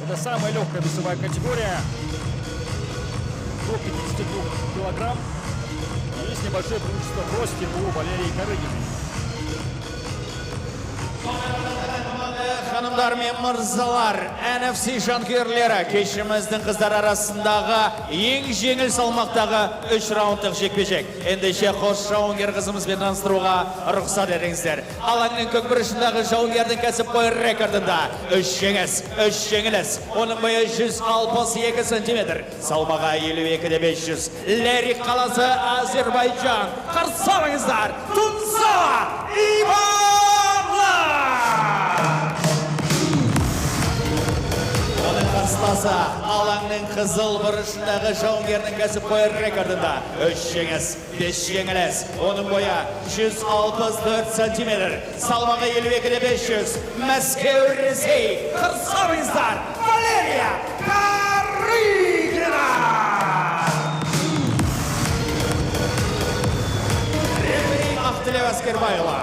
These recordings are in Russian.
Это самая легкая весовая категория. До 52 килограмм. Есть небольшое преимущество в росте у Валерии Карыгиной. Hanımlar ve mırzalar, NFC жанкүйерлері кешіміздің қыздар арасындағы ең жеңіл салмақтағы 3 раундтық жекпе-жек. Ендеше қос жауынгер қызымызбен таныстыруға рұқсат етіңіздер. Алаңның көкбұрышындағы жауынгердің кәсіпқой рекордында 3 жеңіліс, оның бойы 162 сантиметр, салмағы 52-500. Лерик қаласы, Азербайджан. Қарсы алыңыздар, Тунзала Иманлы! Қарсыласы алаңның қызыл бұрышындағы жауынгердің кәсіпқой рекордында 3 5 жеңіліс, оның бойы 164 сантиметр, салмағы 52-500, Мәскеу, Ресей. Қарсы алыңыздар, Валерия Карыгина! Рефери Ақтілеу Әскербайұлы.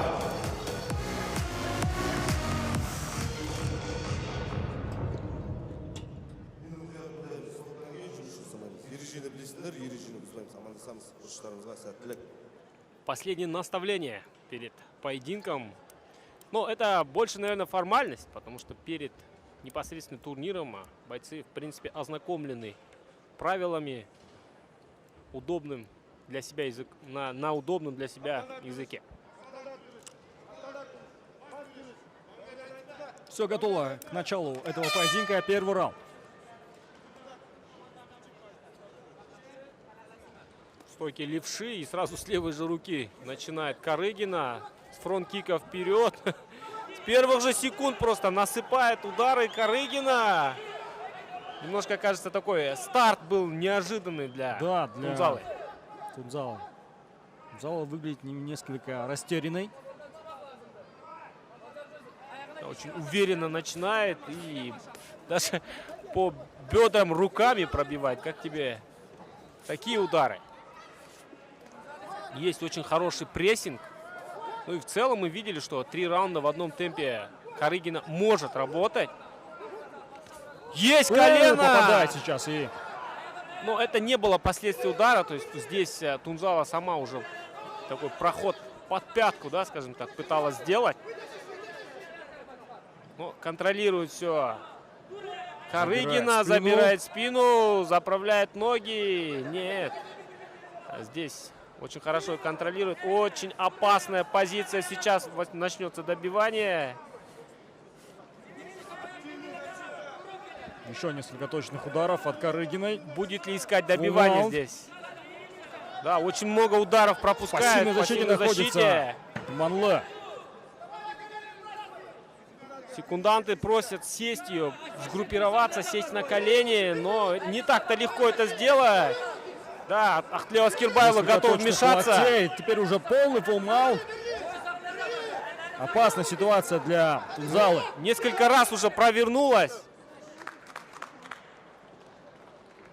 Последнее наставление перед поединком. Но это больше, наверное, формальность, потому что перед непосредственно турниром бойцы, в принципе, ознакомлены правилами, удобным для себя на удобном для себя языке. Все готово к началу этого поединка. Первый раунд. Стойки левши, и сразу с левой же руки начинает Карыгина. С фронт-кика вперед. С первых же секунд просто насыпает удары Карыгина. Немножко, кажется, такой старт был неожиданный для Тунзалы. Тунзала выглядит несколько растерянной. Очень уверенно начинает и даже по бедрам руками пробивает. Как тебе такие удары? Есть очень хороший прессинг. Ну и в целом мы видели, что 3 раунда в одном темпе Карыгина может работать. Есть колено! Попадает сейчас и... Но это не было последствий удара. То есть здесь Тунзала сама уже такой проход под пятку, да, скажем так, пыталась сделать. Но контролирует все. Карыгина забирает спину, заправляет ноги. Нет. Здесь очень хорошо контролирует. Очень опасная позиция. Сейчас начнется добивание. Еще несколько точных ударов от Карыгиной. Будет ли искать добивание здесь? Да, очень много ударов пропускает. В пассивной защите Иманлы. Секунданты просят сесть ее, сгруппироваться, сесть на колени. Но не так-то легко это сделать. Да, Ақтілеу Әскербайұлы готов вмешаться. Локтей. Теперь уже полный фулл-маунт. Опасная ситуация для Тунзалы. Несколько раз уже провернулась.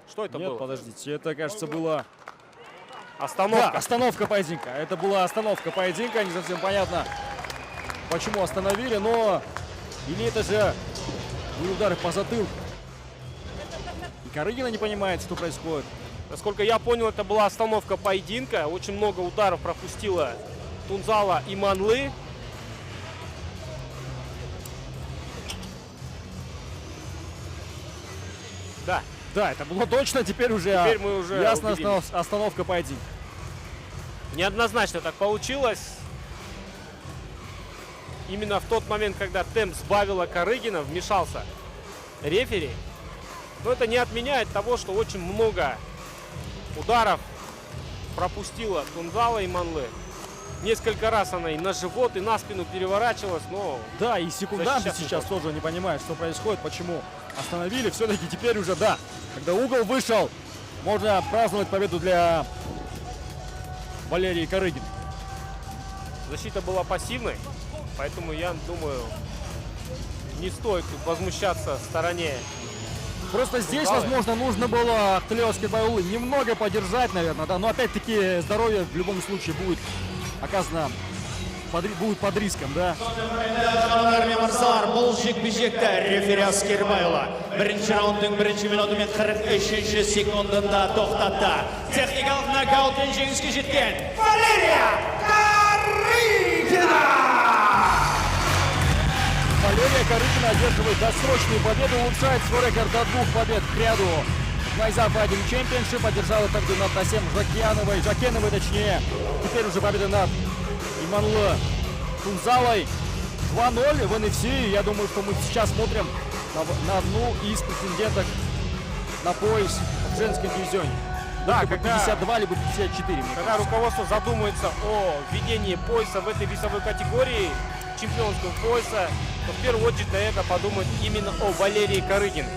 Что это было? Нет, подождите, это, кажется, была... Остановка. Да, остановка поединка. Это была остановка поединка. Не совсем понятно, почему остановили, но... Или это же были удары по затылку. И Карыгина не понимает, что происходит. Насколько я понял, это была остановка поединка. Очень много ударов пропустила Тунзала Иманлы. Да. Да, это было точно. Теперь мы уже ясно, остановка поединка. Неоднозначно так получилось. Именно в тот момент, когда темп сбавила Карыгина, вмешался рефери. Но это не отменяет того, что очень много ударов пропустила Тунзала Иманлы. Несколько раз она и на живот, и на спину переворачивалась, но... Да, и секунданты сейчас тоже не понимают, что происходит, почему остановили. Все-таки теперь уже, да, когда угол вышел, можно праздновать победу для Валерии Карыгиной. Защита была пассивной, поэтому я думаю, не стоит возмущаться стороне. Просто здесь, возможно, нужно было Ақтілеу Әскербайұлы немного подержать, наверное, да. Но опять-таки здоровье в любом случае будет оказано будут под риском, да? Hanımlar ve mırsalar, бұл жекпе-жекті рефери Аскербайұлы бірінші раундың бірінші минуты мен 43 секундында тоқтатты. Техникалық нокаутпен жеңіске жеткен Валерия Карыгина! Валерия Карыгина одерживает досрочную победу, улучшает свой рекорд до 2 побед к ряду. Найза Fighting Championship одержала победу над Насем Жакеновой, точнее. Теперь уже победа над Иманлы Тунзалой. 2-0 в NFC. Я думаю, что мы сейчас смотрим на одну из претенденток на пояс в женском дивизионе. Да, либо 52, либо 54. Когда руководство задумается о введении пояса в этой весовой категории, чемпионского пояса, то в первую очередь на это подумают именно о Валерии Карыгиной.